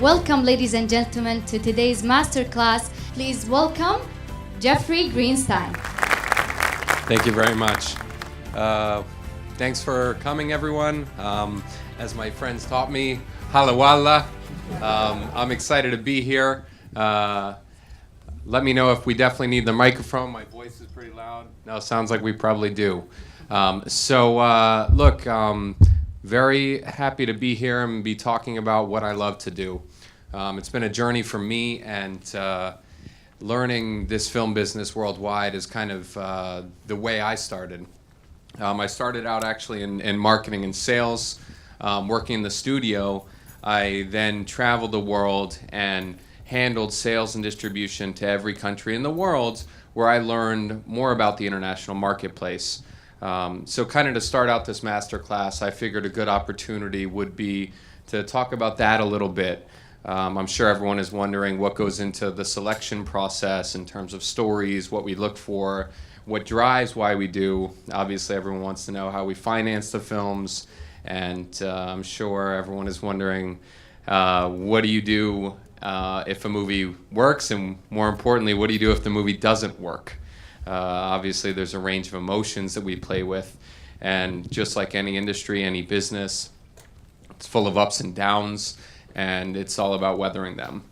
Welcome, ladies and gentlemen, to today's masterclass. Please welcome Jeffrey Greenstein. Thank you very much. Thanks for coming, everyone. As my friends taught me, halawala. I'm excited to be here. Let me know if we definitely need the microphone. My voice is pretty loud. No, sounds like we probably do. Look, very happy to be here and be talking about what I love to do. It's been a journey for me, and learning this film business worldwide is kind of the way I started. I started out actually in marketing and sales, working in the studio. I then traveled the world and handled sales and distribution to every country in the world, where I learned more about the international marketplace. So kind of to start out this masterclass, I figured a good opportunity would be to talk about that a little bit. I'm sure everyone is wondering what goes into the selection process in terms of stories, what we look for, what drives why we do. Obviously, everyone wants to know how we finance the films, and I'm sure everyone is wondering, what do you do if a movie works, and more importantly, what do you do if the movie doesn't work? Obviously, there's a range of emotions that we play with, and just like any industry, any business, it's full of ups and downs, and it's all about weathering them.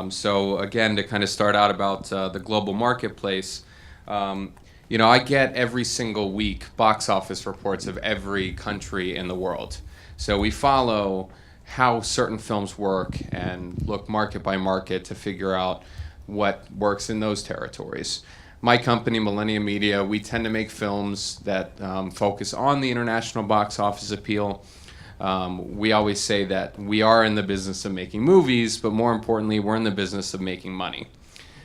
So again, to kind of start out about the global marketplace, I get every single week box office reports of every country in the world. So we follow how certain films work and look market by market to figure out what works in those territories. My company, Millennium Media, we tend to make films that focus on the international box office appeal. We always say that we are in the business of making movies, but more importantly, we're in the business of making money.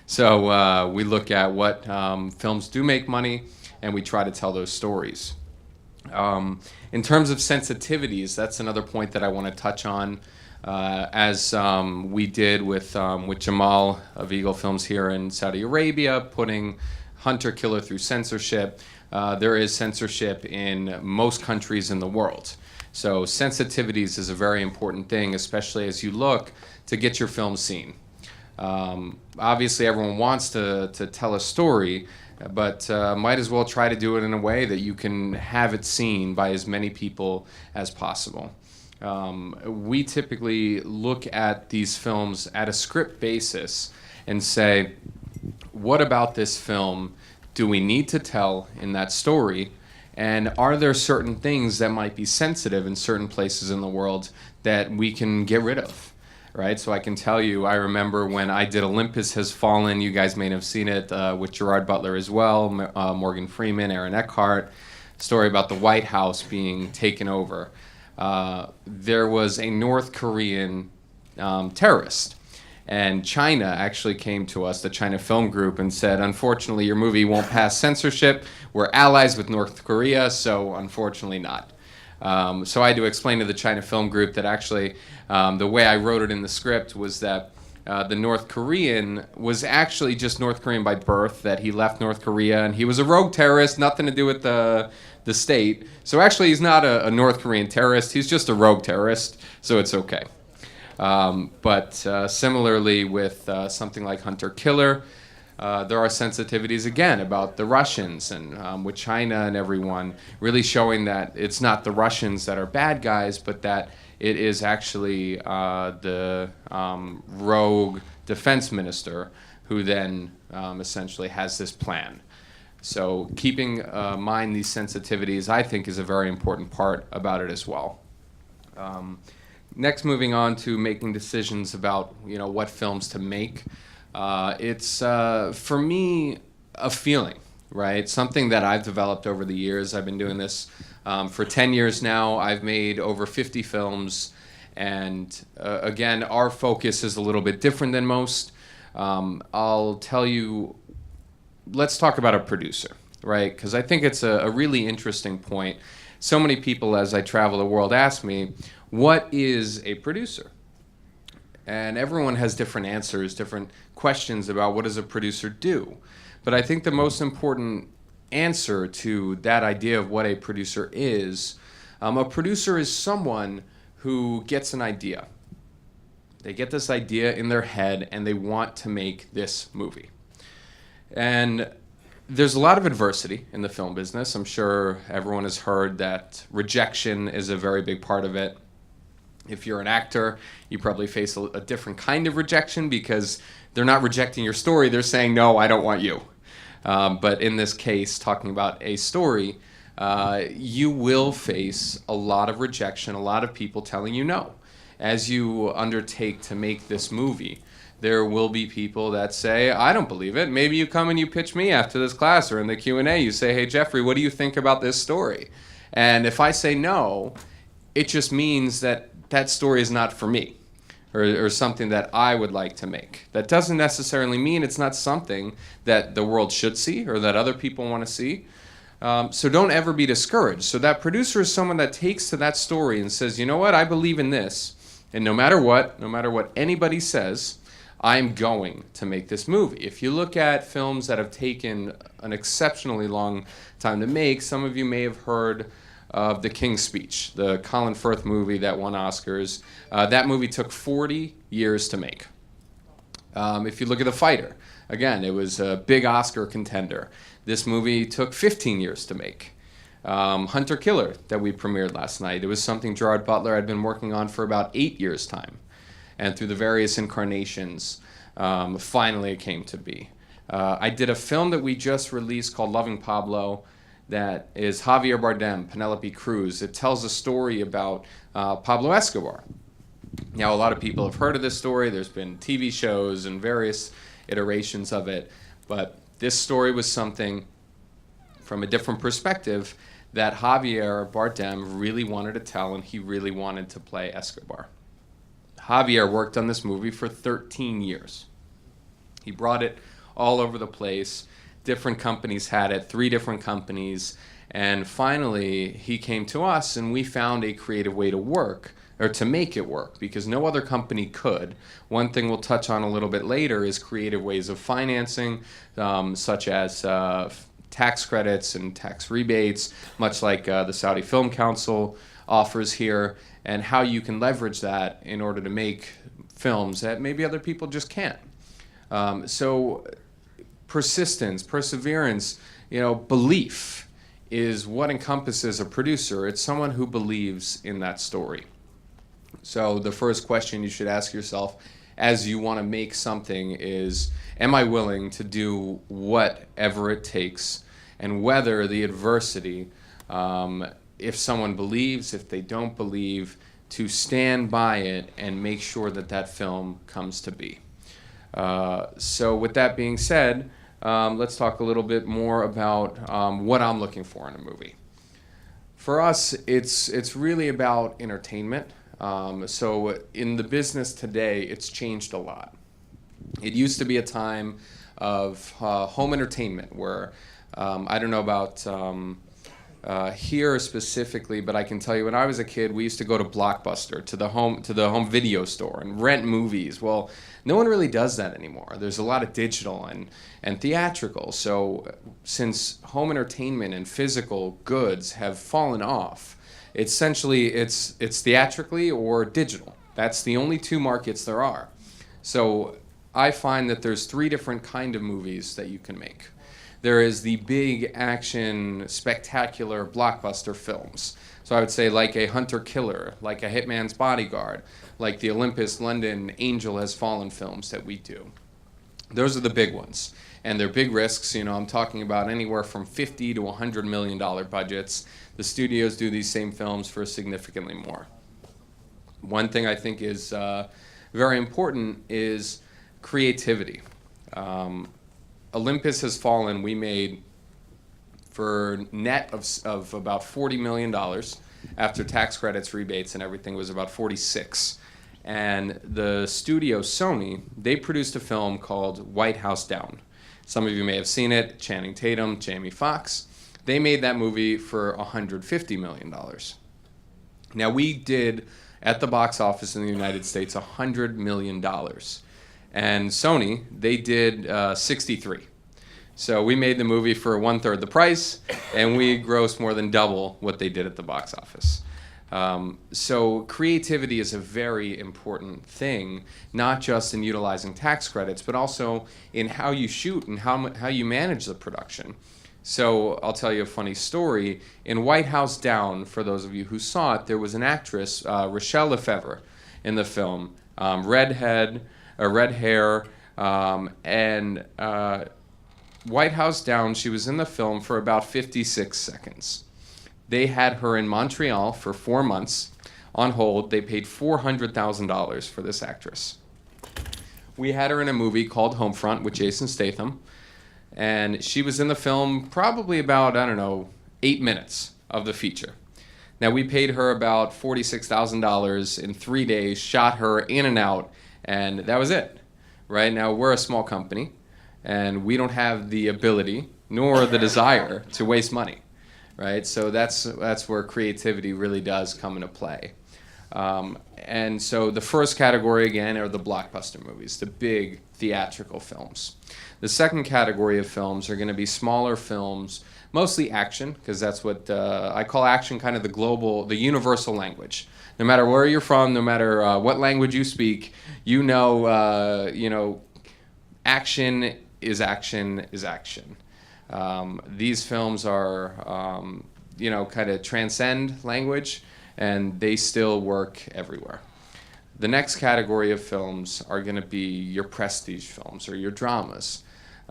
So we look at what films do make money, and we try to tell those stories. In terms of sensitivities, that's another point that I want to touch on. As we did with Jamal of Eagle Films here in Saudi Arabia, putting Hunter Killer through censorship. There is censorship in most countries in the world. So sensitivities is a very important thing, especially as you look to get your film seen. Obviously, everyone wants to tell a story, but might as well try to do it in a way that you can have it seen by as many people as possible. We typically look at these films at a script basis and say, what about this film do we need to tell in that story? And are there certain things that might be sensitive in certain places in the world that we can get rid of? Right? So I can tell you, I remember when I did Olympus Has Fallen, you guys may have seen it, with Gerard Butler as well, Morgan Freeman, Aaron Eckhart, story about the White House being taken over. There was a North Korean terrorist, and China actually came to us, the China Film Group, and said, unfortunately, your movie won't pass censorship. We're allies with North Korea, so unfortunately not. So I had to explain to the China Film Group that actually the way I wrote it in the script was that the North Korean was actually just North Korean by birth, that he left North Korea, and he was a rogue terrorist, nothing to do with the state. So actually he's not a North Korean terrorist, he's just a rogue terrorist, so it's okay. But similarly with something like Hunter Killer, there are sensitivities again about the Russians and with China and everyone, really showing that it's not the Russians that are bad guys, but that it is actually the rogue defense minister who then essentially has this plan. So keeping in mind these sensitivities, I think, is a very important part about it as well. Next, moving on to making decisions about what films to make. It's for me a feeling, right? Something that I've developed over the years. I've been doing this for 10 years now. I've made over 50 films, and again, our focus is a little bit different than most. I'll tell you, let's talk about a producer, right? Because I think it's a really interesting point. So many people, as I travel the world, ask me, what is a producer? And everyone has different answers, different questions about what does a producer do. But I think the most important answer to that idea of what a producer is someone who gets an idea. They get this idea in their head and they want to make this movie. And there's a lot of adversity in the film business. I'm sure everyone has heard that rejection is a very big part of it. If you're an actor, you probably face a different kind of rejection because they're not rejecting your story. They're saying, no, I don't want you. But in this case, talking about a story, you will face a lot of rejection, a lot of people telling you no. As you undertake to make this movie, there will be people that say, I don't believe it. Maybe you come and you pitch me after this class or in the Q&A. You say, hey, Jeffrey, what do you think about this story? And if I say no, it just means that that story is not for me or something that I would like to make. That doesn't necessarily mean it's not something that the world should see or that other people want to see. So don't ever be discouraged. So that producer is someone that takes to that story and says, you know what, I believe in this. And no matter what anybody says, I'm going to make this movie. If you look at films that have taken an exceptionally long time to make, some of you may have heard of The King's Speech, the Colin Firth movie that won Oscars. That movie took 40 years to make. If you look at The Fighter, again, it was a big Oscar contender. This movie took 15 years to make. Hunter Killer that we premiered last night, it was something Gerard Butler had been working on for about 8 years' time. And through the various incarnations, finally it came to be. I did a film that we just released called Loving Pablo that is Javier Bardem, Penelope Cruz. It tells a story about Pablo Escobar. Now, a lot of people have heard of this story. There's been TV shows and various iterations of it. But this story was something from a different perspective that Javier Bardem really wanted to tell, and he really wanted to play Escobar. Javier worked on this movie for 13 years. He brought it all over the place. Different companies had it, 3 different companies. And finally, he came to us, and we found a creative way to work, or to make it work, because no other company could. One thing we'll touch on a little bit later is creative ways of financing, such as tax credits and tax rebates, much like the Saudi Film Council offers here, and how you can leverage that in order to make films that maybe other people just can't. So persistence, perseverance, belief is what encompasses a producer. It's someone who believes in that story. So the first question you should ask yourself as you want to make something is, am I willing to do whatever it takes, and whether the adversity, if someone believes, if they don't believe, to stand by it and make sure that that film comes to be. So with that being said, let's talk a little bit more about what I'm looking for in a movie. For us, it's really about entertainment. So in the business today, it's changed a lot. It used to be a time of home entertainment where, I don't know about here specifically, but I can tell you when I was a kid, we used to go to Blockbuster, to the home video store and rent movies. Well, no one really does that anymore. There's a lot of digital and theatrical. So since home entertainment and physical goods have fallen off, essentially it's theatrically or digital. That's the only 2 markets there are. So I find that there's 3 different kind of movies that you can make. There is the big action, spectacular blockbuster films. So I would say like a Hunter Killer, like a Hitman's Bodyguard, like the Olympus London Angel Has Fallen films that we do. Those are the big ones. And they're big risks. I'm talking about anywhere from $50 to $100 million budgets. The studios do these same films for significantly more. One thing I think is very important is creativity. Olympus Has Fallen, we made for net of about $40 million. After tax credits, rebates, and everything was about 46. And the studio, Sony, they produced a film called White House Down. Some of you may have seen it, Channing Tatum, Jamie Foxx. They made that movie for $150 million. Now we did, at the box office in the United States, $100 million. And Sony, they did 63. So we made the movie for 1/3 the price, and we grossed more than double what they did at the box office. So creativity is a very important thing, not just in utilizing tax credits, but also in how you shoot and how you manage the production. So I'll tell you a funny story. In White House Down, for those of you who saw it, there was an actress, Rachelle Lefevre, in the film. Red hair, and White House Down, she was in the film for about 56 seconds. They had her in Montreal for 4 months on hold. They paid $400,000 for this actress. We had her in a movie called Homefront with Jason Statham, and she was in the film probably about, 8 minutes of the feature. Now, we paid her about $46,000 in 3 days, shot her in and out, and that was it. Right now, we're a small company, and we don't have the ability nor the desire to waste money. Right, so that's where creativity really does come into play. And so the first category, again, are the blockbuster movies, the big theatrical films. The second category of films are going to be smaller films, mostly action, because that's what I call action kind of the universal language. No matter where you're from, no matter what language you speak, action is action is action. These films are, kind of transcend language, and they still work everywhere. The next category of films are going to be your prestige films or your dramas.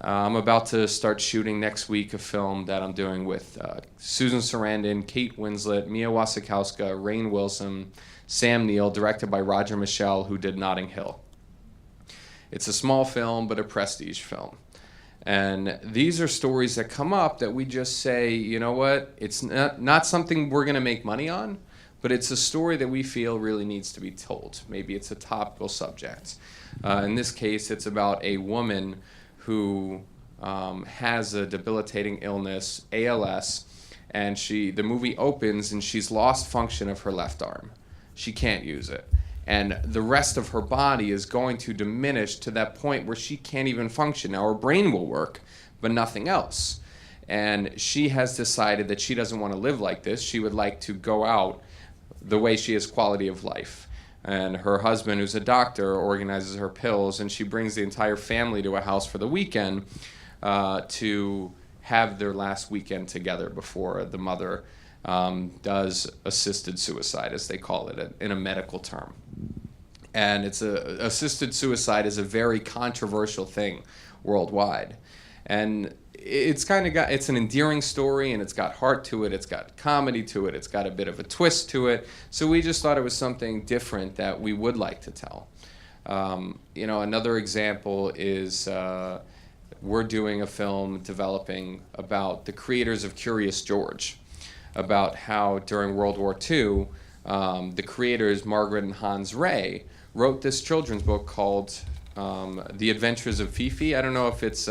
I'm about to start shooting next week a film that I'm doing with Susan Sarandon, Kate Winslet, Mia Wasikowska, Rainn Wilson, Sam Neill, directed by Roger Michell, who did Notting Hill. It's a small film, but a prestige film. And these are stories that come up that we just say, you know what, it's not something we're going to make money on, but it's a story that we feel really needs to be told. Maybe it's a topical subject. In this case, it's about a woman who has a debilitating illness, ALS, and the movie opens and she's lost function of her left arm. She can't use it. And the rest of her body is going to diminish to that point where she can't even function. Now, her brain will work, but nothing else. And she has decided that she doesn't want to live like this. She would like to go out the way she has quality of life. And her husband, who's a doctor, organizes her pills, and she brings the entire family to a house for the weekend to have their last weekend together before the mother does assisted suicide, as they call it in a medical term. And assisted suicide is a very controversial thing worldwide. And it's an endearing story, and it's got heart to it, it's got comedy to it, it's got a bit of a twist to it. So we just thought it was something different that we would like to tell. Another example is we're doing a film developing about the creators of Curious George, about how during World War II, the creators, Margaret and Hans Ray, wrote this children's book called The Adventures of Fifi. I don't know if it's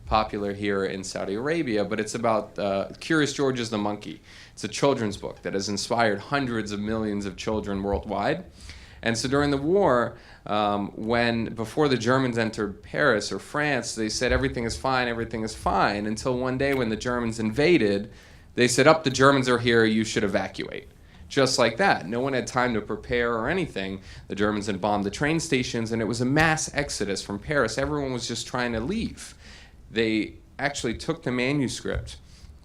popular here in Saudi Arabia, but it's about Curious George is the monkey. It's a children's book that has inspired hundreds of millions of children worldwide. And so during the war, before the Germans entered Paris or France, they said everything is fine, until one day when the Germans invaded, they said, the Germans are here, you should evacuate. Just like that. No one had time to prepare or anything. The Germans had bombed the train stations, and it was a mass exodus from Paris. Everyone was just trying to leave. They actually took the manuscript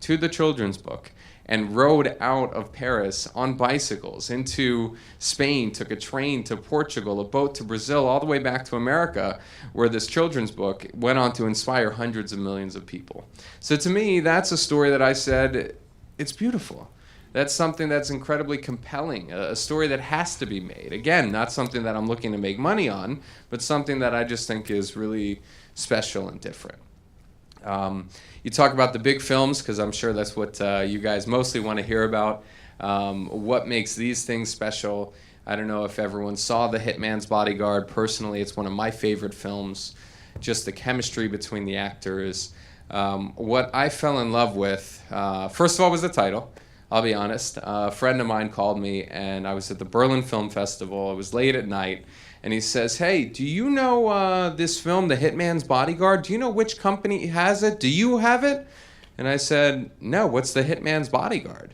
to the children's book and rode out of Paris on bicycles into Spain, took a train to Portugal, a boat to Brazil, all the way back to America, where this children's book went on to inspire hundreds of millions of people. So to me, that's a story that I said, it's beautiful. That's something that's incredibly compelling, a story that has to be made. Again, not something that I'm looking to make money on, but something that I just think is really special and different. You talk about the big films, because I'm sure that's what you guys mostly want to hear about. What makes these things special? I don't know if everyone saw The Hitman's Bodyguard. Personally, it's one of my favorite films. Just the chemistry between the actors. What I fell in love with, first of all, was the title. I'll be honest. A friend of mine called me, and I was at the Berlin Film Festival. It was late at night, and he says, "Hey, do you know this film, The Hitman's Bodyguard? Do you know which company has it? Do you have it?" And I said, "No, what's The Hitman's Bodyguard?"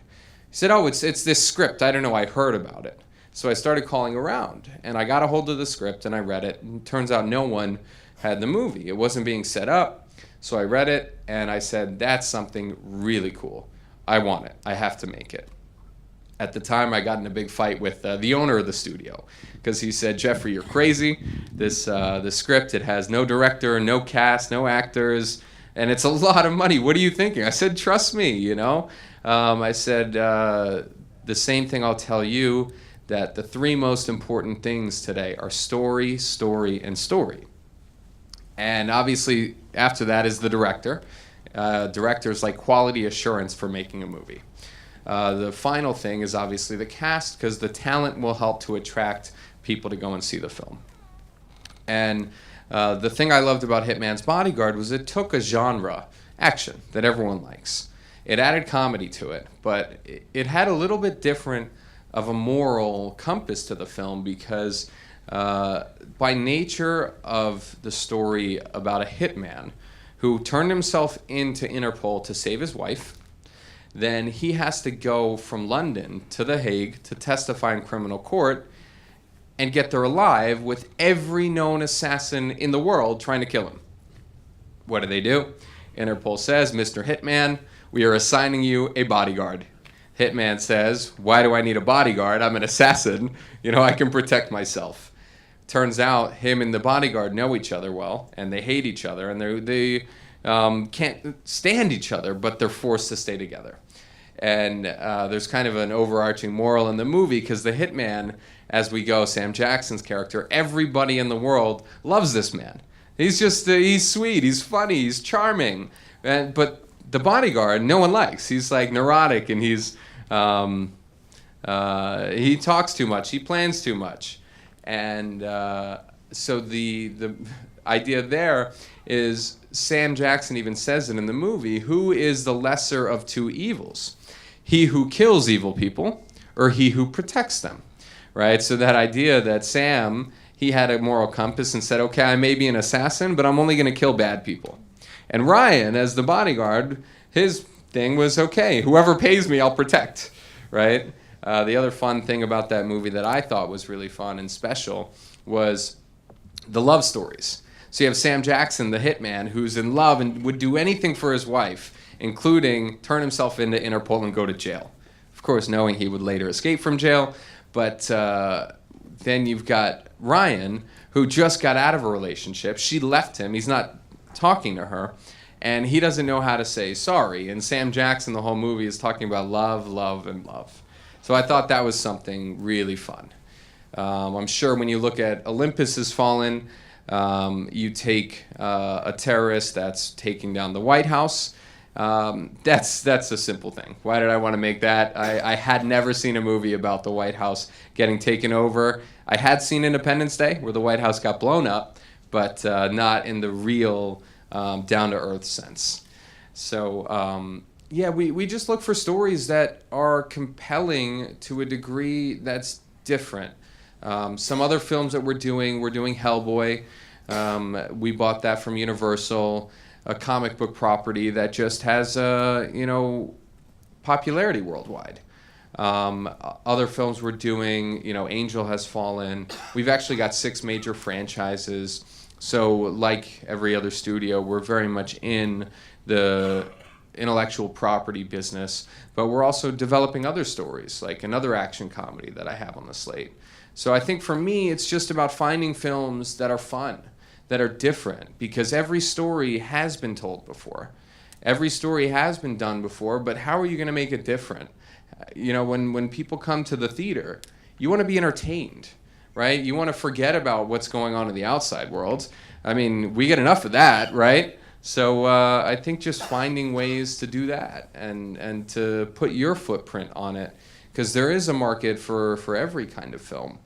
He said, oh, it's this script. I don't know, I heard about it. So I started calling around, and I got a hold of the script, and I read it. And it turns out no one had the movie. It wasn't being set up. So I read it, and I said, that's something really cool. I want it. I have to make it. At the time, I got in a big fight with the owner of the studio, because he said, Jeffrey, you're crazy. The script, it has no director, no cast, no actors, and it's a lot of money. What are you thinking? I said, trust me, you know. I said, the same thing I'll tell you, that the three most important things today are story, story, and story. And obviously, after that is the director. Director's like quality assurance for making a movie. The final thing is obviously the cast, because the talent will help to attract people to go and see the film. And the thing I loved about Hitman's Bodyguard was it took a genre, action, that everyone likes. It added comedy to it, but it had a little bit different of a moral compass to the film, because by nature of the story about a hitman who turned himself into Interpol to save his wife, then he has to go from London to The Hague to testify in criminal court and get there alive with every known assassin in the world trying to kill him. What do? Interpol says, Mr. Hitman, we are assigning you a bodyguard. Hitman says, why do I need a bodyguard? I'm an assassin. You know, I can protect myself. Turns out him and the bodyguard know each other well, and they hate each other, and they can't stand each other, but they're forced to stay together. And there's kind of an overarching moral in the movie, because the hitman, as we go, Sam Jackson's character, everybody in the world loves this man. He's just, he's sweet, he's funny, he's charming. But the bodyguard, no one likes. He's like neurotic, and he talks too much, he plans too much. And so the idea there is, Sam Jackson even says it in the movie, who is the lesser of two evils? He who kills evil people, or he who protects them, right? So that idea that Sam, he had a moral compass and said, okay, I may be an assassin, but I'm only going to kill bad people. And Ryan, as the bodyguard, his thing was, okay, whoever pays me, I'll protect, right? The other fun thing about that movie that I thought was really fun and special was the love stories. So you have Sam Jackson, the hitman, who's in love and would do anything for his wife, including turn himself into Interpol and go to jail. Of course, knowing he would later escape from jail. But then you've got Ryan, who just got out of a relationship. She left him. He's not talking to her. And he doesn't know how to say sorry. And Sam Jackson, the whole movie, is talking about love, love, and love. So I thought that was something really fun. I'm sure when you look at Olympus Has Fallen, you take a terrorist that's taking down the White House. That's a simple thing. Why did I want to make that? I had never seen a movie about the White House getting taken over. I had seen Independence Day, where the White House got blown up, but not in the real down-to-earth sense. So, yeah, we just look for stories that are compelling to a degree that's different. Some other films that we're doing Hellboy. We bought that from Universal, a comic book property that just has, popularity worldwide. Other films we're doing, Angel Has Fallen. We've actually got 6 major franchises. So like every other studio, we're very much in the intellectual property business, but we're also developing other stories, like another action comedy that I have on the slate. So I think for me, it's just about finding films that are fun, that are different, because every story has been told before. Every story has been done before, but how are you going to make it different? When people come to the theater, you want to be entertained, right? You want to forget about what's going on in the outside world. I mean, we get enough of that, right? So I think just finding ways to do that and to put your footprint on it, because there is a market for every kind of film.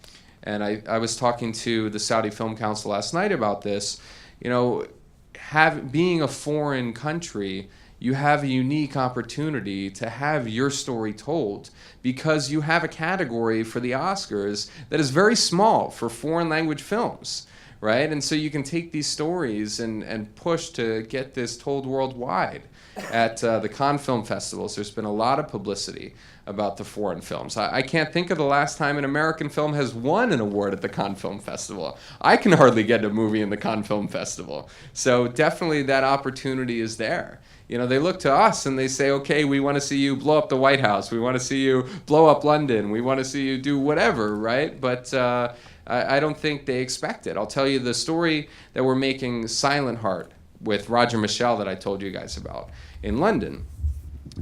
And I was talking to the Saudi Film Council last night about this. Being a foreign country, you have a unique opportunity to have your story told, because you have a category for the Oscars that is very small for foreign language films, right? And so you can take these stories and push to get this told worldwide. At the Cannes Film Festivals, there's been a lot of publicity about the foreign films. I can't think of the last time an American film has won an award at the Cannes Film Festival. I can hardly get a movie in the Cannes Film Festival. So definitely that opportunity is there. You know, they look to us and they say, okay, we want to see you blow up the White House. We want to see you blow up London. We want to see you do whatever, right? But I don't think they expect it. I'll tell you the story that we're making, Silent Heart, with Roger Michel that I told you guys about in London.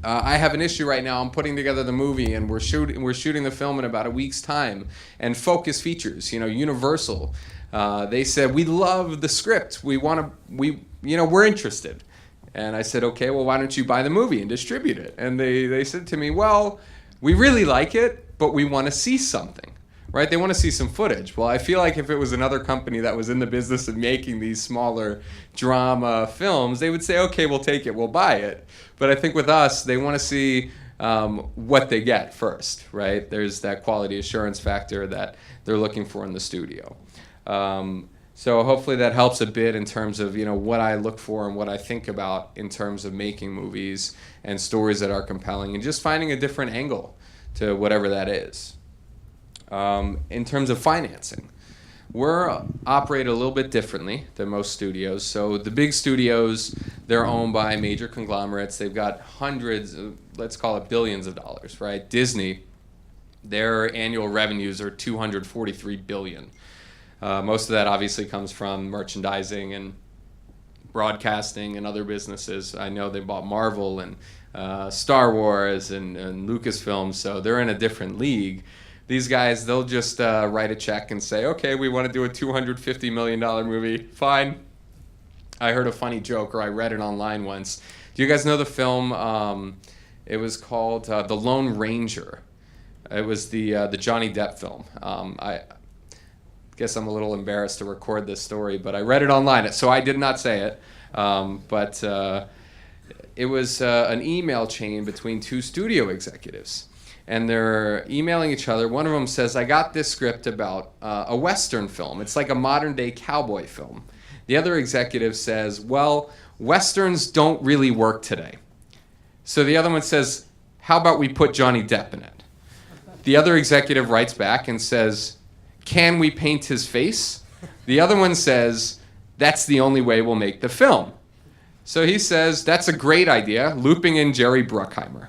I have an issue right now. I'm putting together the movie, and we're shooting the film in about a week's time. And Focus Features, Universal, they said, we love the script. We're interested. And I said, okay, well, why don't you buy the movie and distribute it? And they said to me, well, we really like it, but we want to see something, right? They want to see some footage. Well, I feel like if it was another company that was in the business of making these smaller drama films, they would say, okay, we'll take it, we'll buy it. But I think with us, they want to see what they get first, right? There's that quality assurance factor that they're looking for in the studio. So hopefully that helps a bit in terms of what I look for and what I think about in terms of making movies and stories that are compelling and just finding a different angle to whatever that is. In terms of financing, we're operated a little bit differently than most studios. So the big studios, they're owned by major conglomerates. They've got hundreds, let's call it billions of dollars, right? Disney, their annual revenues are $243 billion. Most of that obviously comes from merchandising and broadcasting and other businesses. I know they bought Marvel and Star Wars and Lucasfilm, so they're in a different league. These guys, they'll just write a check and say, okay, we want to do a $250 million movie. Fine. I heard a funny joke, or I read it online once. Do you guys know the film? It was called The Lone Ranger. It was the Johnny Depp film. I guess I'm a little embarrassed to record this story, but I read it online, so I did not say it. But it was an email chain between two studio executives. And they're emailing each other. One of them says, I got this script about a Western film. It's like a modern-day cowboy film. The other executive says, well, Westerns don't really work today. So the other one says, how about we put Johnny Depp in it? The other executive writes back and says, can we paint his face? The other one says, that's the only way we'll make the film. So he says, that's a great idea, looping in Jerry Bruckheimer.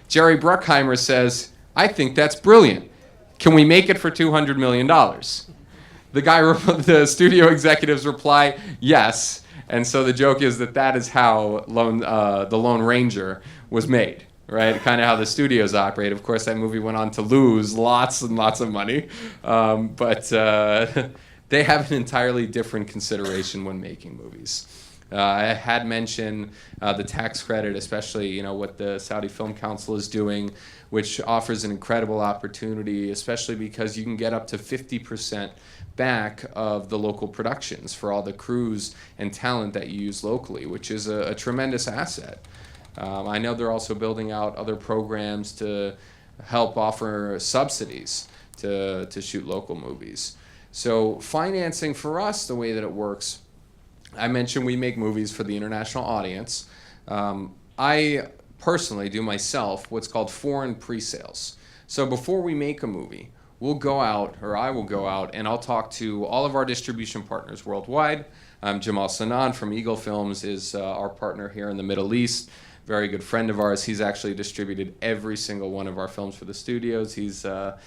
Jerry Bruckheimer says, I think that's brilliant. Can we make it for $200 million? The studio executives reply, yes. And so the joke is that is how The Lone Ranger was made, right? Kind of how the studios operate. Of course, that movie went on to lose lots and lots of money. But they have an entirely different consideration when making movies. I had mentioned the tax credit, especially what the Saudi Film Council is doing, which offers an incredible opportunity, especially because you can get up to 50% back of the local productions for all the crews and talent that you use locally, which is a tremendous asset. I know they're also building out other programs to help offer subsidies to shoot local movies. So financing for us, the way that it works, I mentioned we make movies for the international audience. I personally do myself what's called foreign pre-sales. So before we make a movie, we'll go out, or I will go out, and I'll talk to all of our distribution partners worldwide. Jamal Sanan from Eagle Films is our partner here in the Middle East. Very good friend of ours. He's actually distributed every single one of our films for the studios. He's our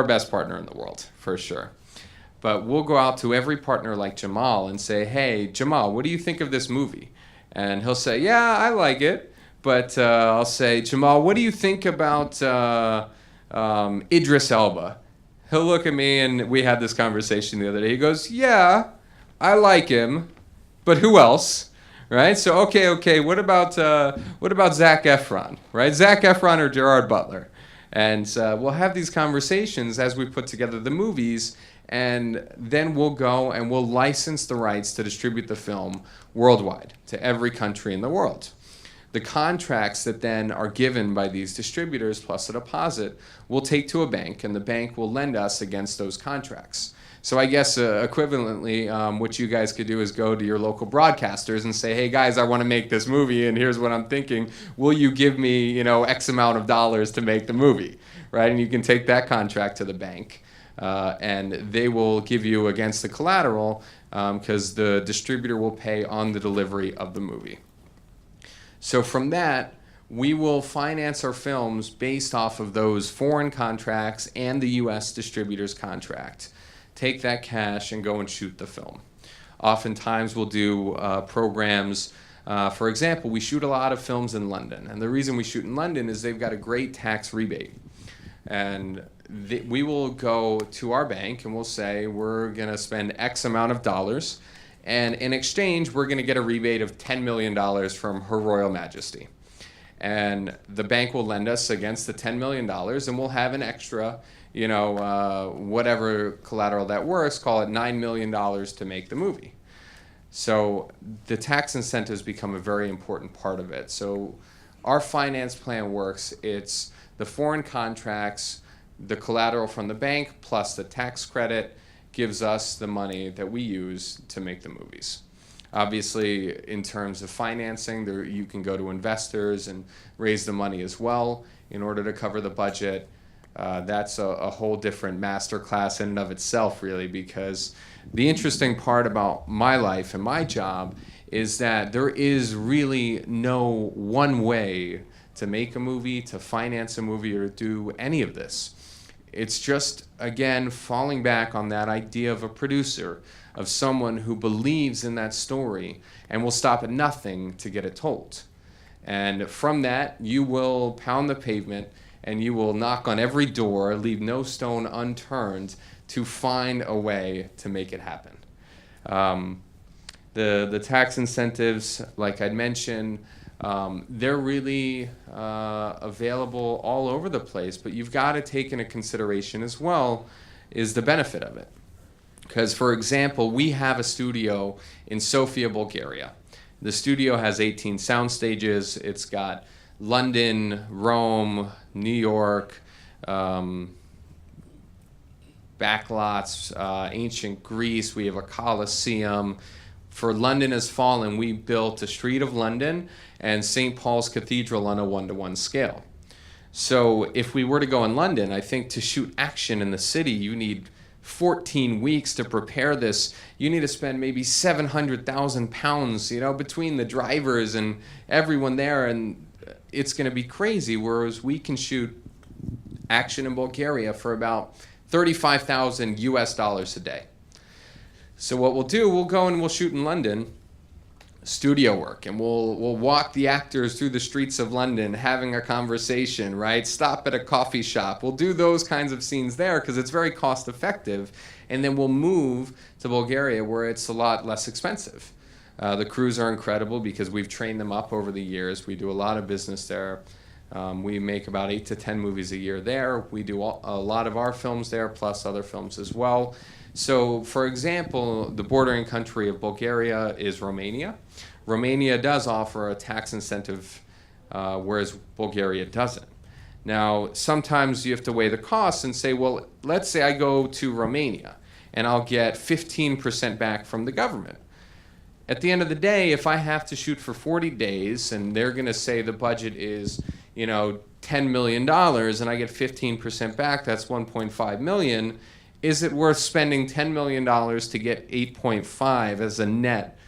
best partner in the world, for sure. But we'll go out to every partner like Jamal and say, hey, Jamal, what do you think of this movie? And he'll say, yeah, I like it. But I'll say, Jamal, what do you think about Idris Elba? He'll look at me, and we had this conversation the other day. He goes, yeah, I like him, but who else? Right? So, okay, what about Zac Efron? Right? Zac Efron or Gerard Butler? And we'll have these conversations as we put together the movies, and then we'll go and we'll license the rights to distribute the film worldwide to every country in the world. The contracts that then are given by these distributors plus a deposit we'll take to a bank, and the bank will lend us against those contracts. So I guess equivalently, what you guys could do is go to your local broadcasters and say, hey guys, I want to make this movie and here's what I'm thinking. Will you give me, X amount of dollars to make the movie, right? And you can take that contract to the bank and they will give you against the collateral because the distributor will pay on the delivery of the movie. So from that, we will finance our films based off of those foreign contracts and the U.S. distributor's contract. Take that cash and go and shoot the film. Oftentimes we'll do programs. For example, we shoot a lot of films in London. And the reason we shoot in London is they've got a great tax rebate. And we will go to our bank and we'll say we're going to spend X amount of dollars. And in exchange, we're going to get a rebate of $10 million from Her Royal Majesty. And the bank will lend us against the $10 million and we'll have an extra, whatever collateral that works, call it $9 million to make the movie. So the tax incentives become a very important part of it. So our finance plan works. It's the foreign contracts, the collateral from the bank, plus the tax credit gives us the money that we use to make the movies. Obviously, in terms of financing, you can go to investors and raise the money as well in order to cover the budget. That's a whole different master class in and of itself, really, because the interesting part about my life and my job is that there is really no one way to make a movie, to finance a movie, or do any of this. It's just, again, falling back on that idea of a producer, of someone who believes in that story and will stop at nothing to get it told. And from that, you will pound the pavement and you will knock on every door, leave no stone unturned to find a way to make it happen. The tax incentives, like I'd mentioned, they're really available all over the place, but you've got to take into consideration as well is the benefit of it. Because, for example, we have a studio in Sofia, Bulgaria. The studio has 18 sound stages. It's got London, Rome, New York, backlots, ancient Greece. We have a Colosseum. For London Has Fallen, we built a street of London and St. Paul's Cathedral on a 1-to-1 scale. So if we were to go in London, I think to shoot action in the city, you need 14 weeks to prepare this. You need to spend maybe 700,000 pounds, between the drivers and everyone there, and it's going to be crazy. Whereas we can shoot action in Bulgaria for about $35,000 a day. So what we'll do, we'll go and we'll shoot in London, studio work, and we'll walk the actors through the streets of London having a conversation, right? Stop at a coffee shop. We'll do those kinds of scenes there because it's very cost effective. And then we'll move to Bulgaria where it's a lot less expensive. The crews are incredible because we've trained them up over the years. We do a lot of business there. We make about 8 to 10 movies a year there. We do a lot of our films there, plus other films as well. So, for example, the bordering country of Bulgaria is Romania. Romania does offer a tax incentive, whereas Bulgaria doesn't. Now, sometimes you have to weigh the costs and say, well, let's say I go to Romania and I'll get 15% back from the government. At the end of the day, if I have to shoot for 40 days and they're going to say the budget is, $10 million and I get 15% back, that's $1.5 million. Is it worth spending $10 million to get 8.5 as a net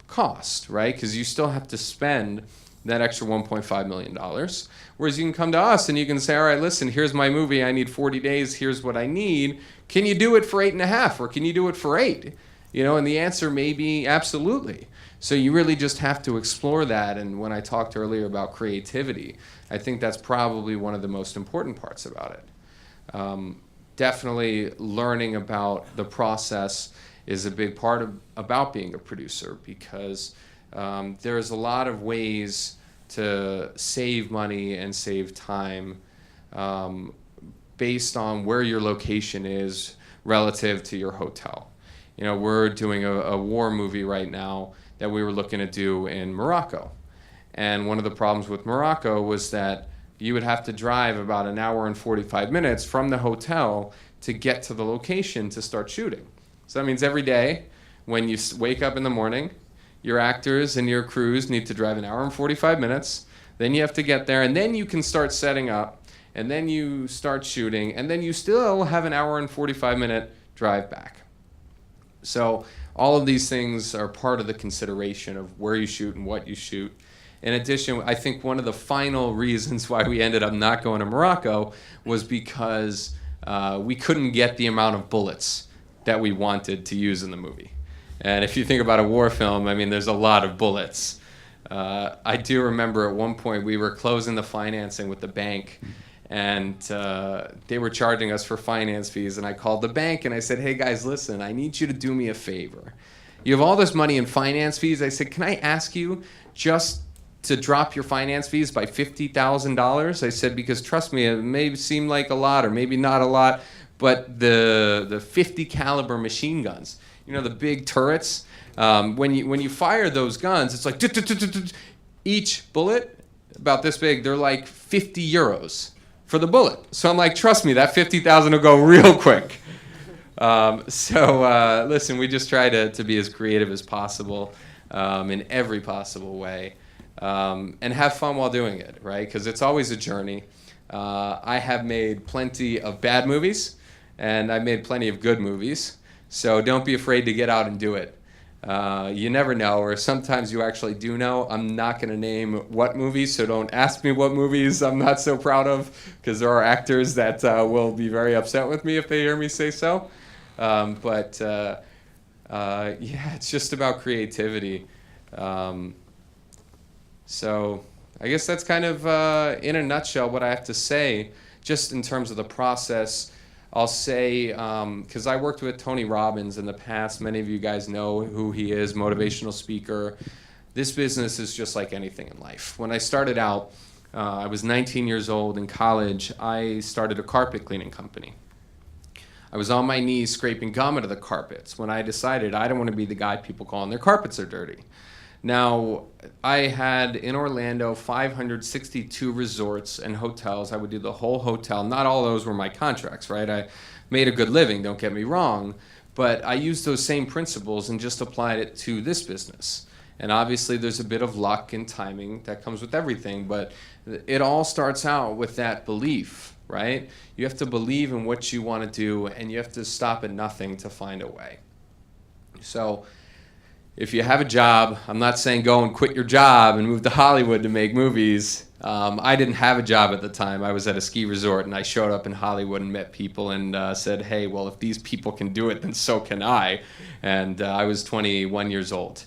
cost, right? Because you still have to spend that extra $1.5 million. Whereas you can come to us and you can say, all right, listen, here's my movie. I need 40 days. Here's what I need. Can you do it for 8.5 or can you do it for 8? And the answer may be absolutely. So you really just have to explore that. And when I talked earlier about creativity, I think that's probably one of the most important parts about it. Definitely learning about the process is a big part about being a producer because there's a lot of ways to save money and save time based on where your location is relative to your hotel. We're doing a war movie right now that we were looking to do in Morocco. And one of the problems with Morocco was that you would have to drive about 1 hour and 45 minutes from the hotel to get to the location to start shooting. So that means every day when you wake up in the morning, your actors and your crews need to drive 1 hour and 45 minutes. Then you have to get there, and then you can start setting up, and then you start shooting, and then you still have 1 hour and 45-minute drive back. So all of these things are part of the consideration of where you shoot and what you shoot. In addition, I think one of the final reasons why we ended up not going to Morocco was because we couldn't get the amount of bullets that we wanted to use in the movie. And if you think about a war film, I mean, there's a lot of bullets. I do remember at one point we were closing the financing with the bank, and they were charging us for finance fees. And I called the bank and I said, hey guys, listen, I need you to do me a favor. You have all this money in finance fees. I said, can I ask you just to drop your finance fees by $50,000? I said, because trust me, it may seem like a lot or maybe not a lot, but the 50 caliber machine guns, you know, the big turrets, when you fire those guns, it's like each bullet about this big, they're like 50 euros for the bullet. So I'm like, trust me, that 50,000 will go real quick. Listen, we just try to be as creative as possible in every possible way, and have fun while doing it, right? Because it's always a journey. I have made plenty of bad movies, and I've made plenty of good movies. So don't be afraid to get out and do it. You never know, or sometimes you actually do know. I'm not going to name what movies, so don't ask me what movies I'm not so proud of, because there are actors that will be very upset with me if they hear me say so. Yeah, it's just about creativity. So I guess that's kind of, in a nutshell, what I have to say, just in terms of the process. I'll say, because I worked with Tony Robbins in the past. Many of you guys know who he is, motivational speaker. This business is just like anything in life. When I started out, I was 19 years old in college. I started a carpet cleaning company. I was on my knees scraping gum into the carpets when I decided I don't want to be the guy people calling their carpets are dirty. Now, I had in Orlando 562 resorts and hotels. I would do the whole hotel. Not all those were my contracts, right? I made a good living, don't get me wrong, but I used those same principles and just applied it to this business. And obviously there's a bit of luck and timing that comes with everything, but it all starts out with that belief, right? You have to believe in what you want to do, and you have to stop at nothing to find a way. So if you have a job, I'm not saying go and quit your job and move to Hollywood to make movies. I didn't have a job at the time. I was at a ski resort, and I showed up in Hollywood and met people and said, hey, well, if these people can do it, then so can I. And I was 21 years old.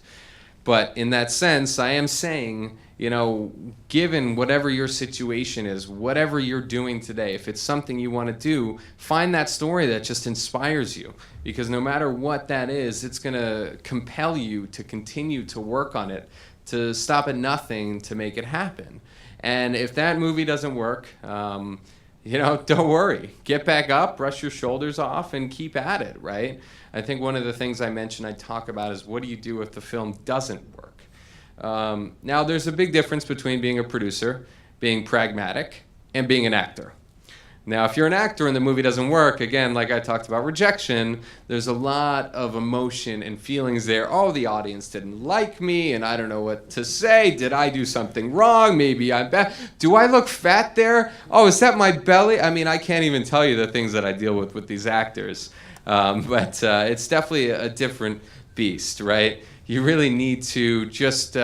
But in that sense, I am saying, you know, given whatever your situation is, whatever you're doing today, if it's something you want to do, find that story that just inspires you. Because no matter what that is, it's going to compel you to continue to work on it, to stop at nothing to make it happen. And if that movie doesn't work, you know, don't worry. Get back up, brush your shoulders off, and keep at it, right? I think one of the things I mentioned I talk about is what do you do if the film doesn't work? Now, there's a big difference between being a producer, being pragmatic, and being an actor. Now, if you're an actor and the movie doesn't work, again, like I talked about Rejection, there's a lot of emotion and feelings there. Oh, the audience didn't like me, and I don't know what to say. Did I do something wrong? Maybe I'm bad. Do I look fat there? Oh, is that my belly? I mean, I can't even tell you the things that I deal with these actors. But it's definitely a different beast, right? You really need to just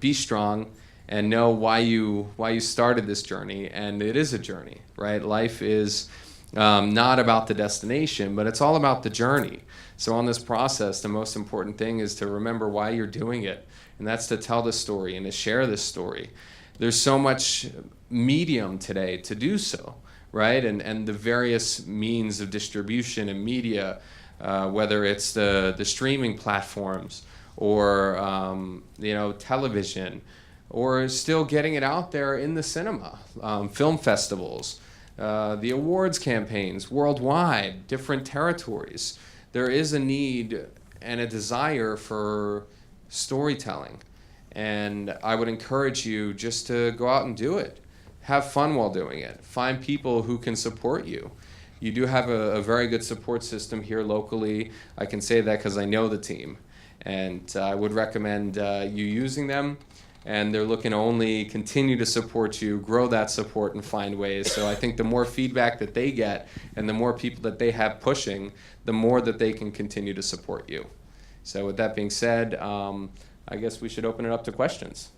be strong and know why you started this journey, and it is a journey, right? Life is not about the destination, but it's all about the journey. So on this process, the most important thing is to remember why you're doing it, and that's to tell the story and to share this story. There's so much medium today to do so, right? And the various means of distribution and media, whether it's the streaming platforms or you know, television, or still getting it out there in the cinema, film festivals, the awards campaigns worldwide, different territories. There is a need and a desire for storytelling. And I would encourage you just to go out and do it. Have fun while doing it. Find people who can support you. You do have a very good support system here locally. I can say that because I know the team. And I would recommend you using them. And they're looking to only continue to support you, grow that support, and find ways. So I think the more feedback that they get and the more people that they have pushing, the more that they can continue to support you. So with that being said, I guess we should open it up to questions.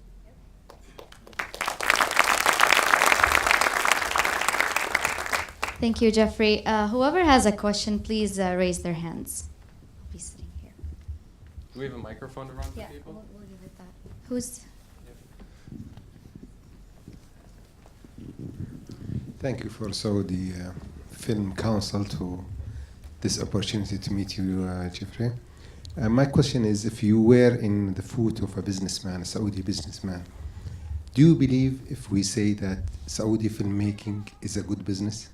Thank you, Jeffrey. Whoever has a question, please raise their hands. I'll be sitting here. Do we have a microphone to run for people? We'll give it that. Who's? Thank you for the Film Council to this opportunity to meet you, Jeffrey. My question is, if you were in the foot of a businessman, a Saudi businessman, do you believe if we say that Saudi filmmaking is a good business?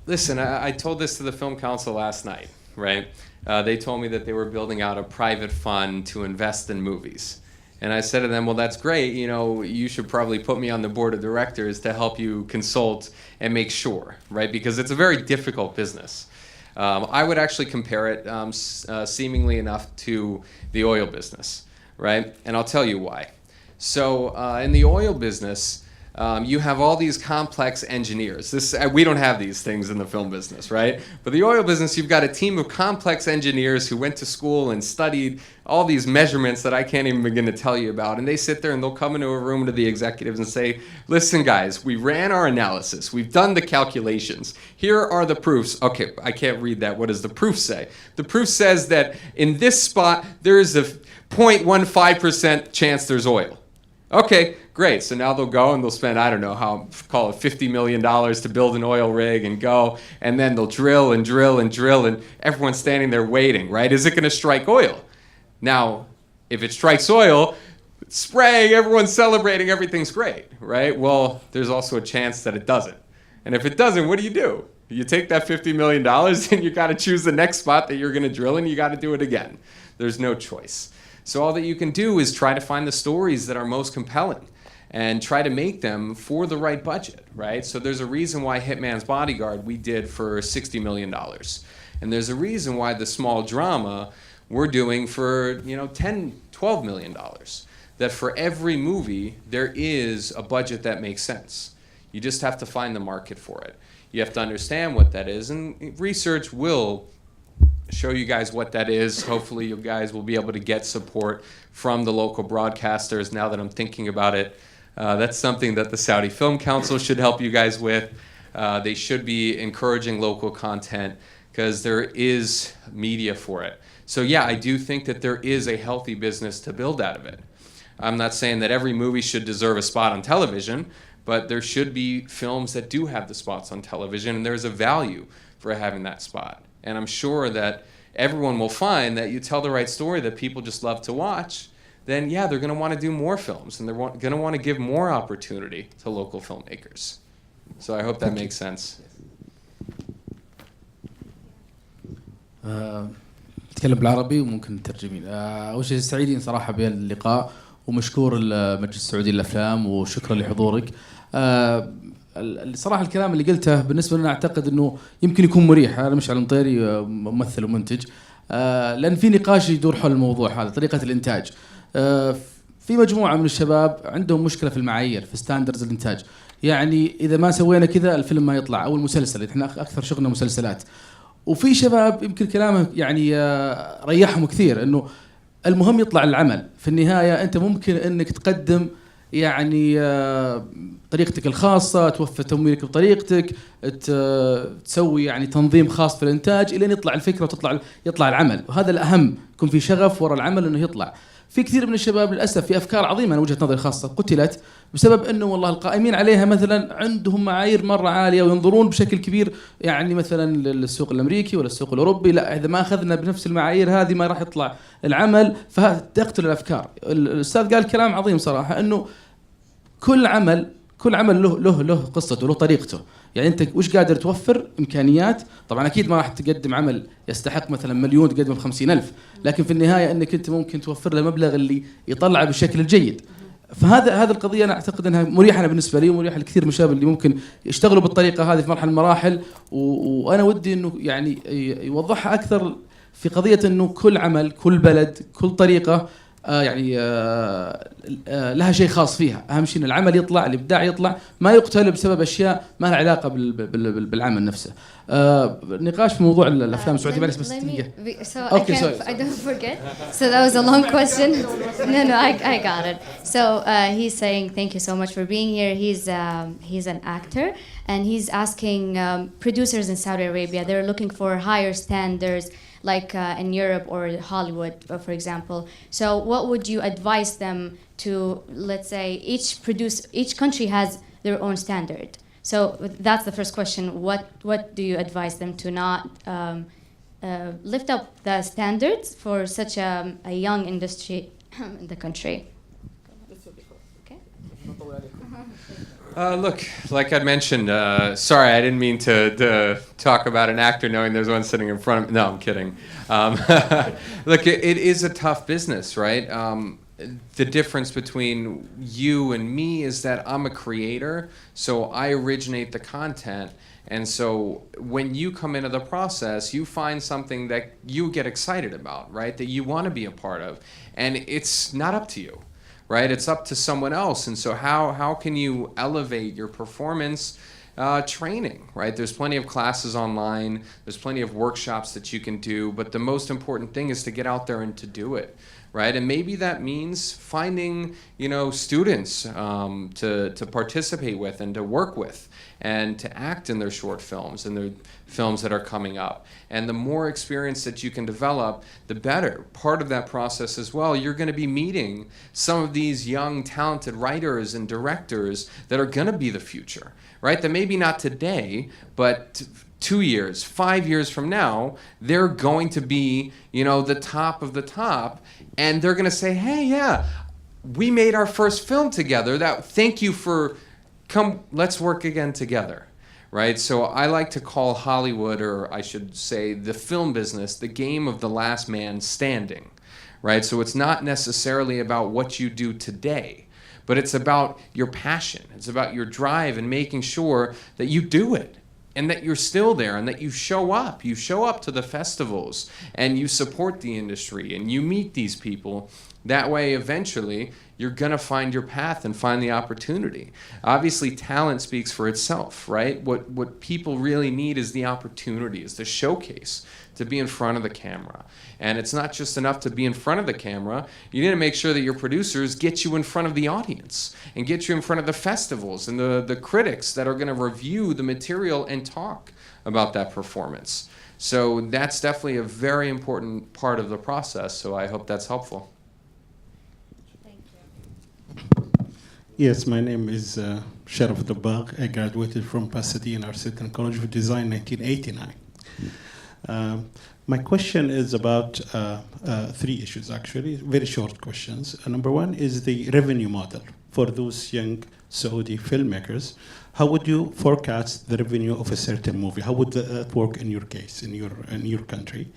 Listen, I told this to the Film Council last night, right? They told me that they were building out a private fund to invest in movies. And I said to them, well, that's great. You know, you should probably put me on the board of directors to help you consult and make sure, right? Because it's a very difficult business. I would actually compare it, seemingly enough, to the oil business, right? And I'll tell you why. So in the oil business, you have all these complex engineers. We don't have these things in the film business, right? But the oil business, you've got a team of complex engineers who went to school and studied all these measurements that I can't even begin to tell you about. And they sit there and they'll come into a room to the executives and say, listen, guys, we ran our analysis. We've done the calculations. Here are the proofs. Okay, I can't read that. What does the proof say? The proof says that in this spot, there is a 0.15% chance there's oil. Okay, great. So now they'll go and they'll spend, I don't know, call it $50 million to build an oil rig and go, and then they'll drill and drill and drill, and everyone's standing there waiting, right? Is it going to strike oil? Now, if it strikes oil, it's spraying, everyone's celebrating, everything's great, right? Well, there's also a chance that it doesn't. And if it doesn't, what do? You take that $50 million and you got to choose the next spot that you're going to drill, and you got to do it again. There's no choice. So all that you can do is try to find the stories that are most compelling and try to make them for the right budget, right? So there's a reason why Hitman's Bodyguard we did for $60 million. And there's a reason why the small drama we're doing for, $10, $12 million. That for every movie, there is a budget that makes sense. You just have to find the market for it. You have to understand what that is, and research will show you guys what that is. Hopefully you guys will be able to get support from the local broadcasters now that I'm thinking about it. That's something that the Saudi Film Council should help you guys with. They should be encouraging local content because there is media for it. So yeah, I do think that there is a healthy business to build out of it. I'm not saying that every movie should deserve a spot on television, but there should be films that do have the spots on television, and there's a value for having that spot. And I'm sure that everyone will find that you tell the right story that people just love to watch, then yeah, they're going to want to do more films, and they're going to want to give more opportunity to local filmmakers. So I hope that makes sense. أتكلم بالعربي وممكن ترجمين. أول شيء سعيدين صراحة بهاللقاء ومشكور المجلس السعودي للأفلام وشكرا لحضورك. صراحة الكلام اللي قلته بالنسبة لنا أعتقد أنه يمكن يكون مريح. أنا مش على مطيري ممثل ومنتج، لأن في نقاش يدور حول الموضوع هذا، طريقة الإنتاج. في مجموعة من الشباب عندهم مشكلة في المعايير، في ستاندرز الإنتاج. يعني إذا ما سوينا كذا الفيلم ما يطلع، أو المسلسل، إحنا أكثر شغلنا مسلسلات. وفي شباب يمكن كلامه يعني ريحهم كثير، إنه المهم يطلع العمل. في النهاية أنت ممكن إنك تقدم يعني طريقتك الخاصة، توفر تمويلك بطريقتك، تسوي يعني تنظيم خاص في الإنتاج إلى أن يطلع الفكرة يطلع العمل. وهذا الأهم، يكون في شغف وراء العمل إنه يطلع. في كثير من الشباب للأسف في أفكار عظيمة أنا وجهة نظري خاصة قتلت بسبب أنه والله القائمين عليها مثلا عندهم معايير مرة عالية وينظرون بشكل كبير يعني مثلا للسوق الأمريكي ولا السوق الأوروبي. لا، إذا ما أخذنا بنفس المعايير هذه ما راح يطلع العمل، فتقتل الأفكار. الأستاذ قال كلام عظيم صراحة، أنه كل عمل له قصته له طريقته. يعني أنت وش قادر توفر إمكانيات. طبعا أكيد ما راح تقدم عمل يستحق مثلا مليون تقدم ب50,000، لكن في النهاية أنك أنت ممكن توفر له مبلغ اللي يطلعه بالشكل الجيد. فهذا القضيه انا اعتقد انها مريحه أنا بالنسبه لي ومريحه لكثير من الشباب اللي ممكن يشتغلوا بالطريقه هذه في مرحله من المراحل، وانا ودي انه يعني يوضحها اكثر في قضيه انه كل عمل، كل بلد، كل طريقه لها شيء خاص فيها. اهم شيء ان العمل يطلع، الابداع يطلع، ما يقتل بسبب اشياء ما لها علاقه بالعمل نفسه. نقاش في موضوع الافلام السعوديه بس دقيقه. Okay, sorry. I don't forget. So that was a long question. No, I got it. So he's saying thank you so much for being here. He's an actor, and he's asking producers in Saudi Arabia. They're looking for higher standards, like in Europe or Hollywood, for example. So what would you advise them to, let's say, each country has their own standard. So that's the first question. What do you advise them to not lift up the standards for such a young industry in the country? Okay. Look, like I mentioned, sorry, I didn't mean to talk about an actor knowing there's one sitting in front of me. No, I'm kidding. Look, it is a tough business, right? The difference between you and me is that I'm a creator, so I originate the content. And so when you come into the process, you find something that you get excited about, right? That you want to be a part of. And it's not up to you. Right, it's up to someone else, and so how can you elevate your performance training? Right, there's plenty of classes online, there's plenty of workshops that you can do, but the most important thing is to get out there and to do it. Right, and maybe that means finding students to participate with and to work with and to act in their short films and their films that are coming up. And the more experience that you can develop, the better. Part of that process as well, you're going to be meeting some of these young, talented writers and directors that are going to be the future, right? That maybe not today, but 2 years, 5 years from now, they're going to be, the top of the top, and they're going to say, hey, yeah, we made our first film together. Thank you for, let's work again together. Right, so I like to call Hollywood, or I should say the film business, the game of the last man standing. Right, so it's not necessarily about what you do today, but it's about your passion. It's about your drive and making sure that you do it and that you're still there and that you show up. You show up to the festivals and you support the industry and you meet these people. That way, eventually, you're going to find your path and find the opportunity. Obviously, talent speaks for itself, right? What people really need is the opportunity, is the showcase, to be in front of the camera. And it's not just enough to be in front of the camera. You need to make sure that your producers get you in front of the audience and get you in front of the festivals and the critics that are going to review the material and talk about that performance. So that's definitely a very important part of the process. So I hope that's helpful. Yes, my name is Sharaf Dabbagh. I graduated from Pasadena Artisan College of Design in 1989. My question is about 3 issues, actually, very short questions. Number one is the revenue model for those young Saudi filmmakers. How would you forecast the revenue of a certain movie? How would that work in your case, in your country?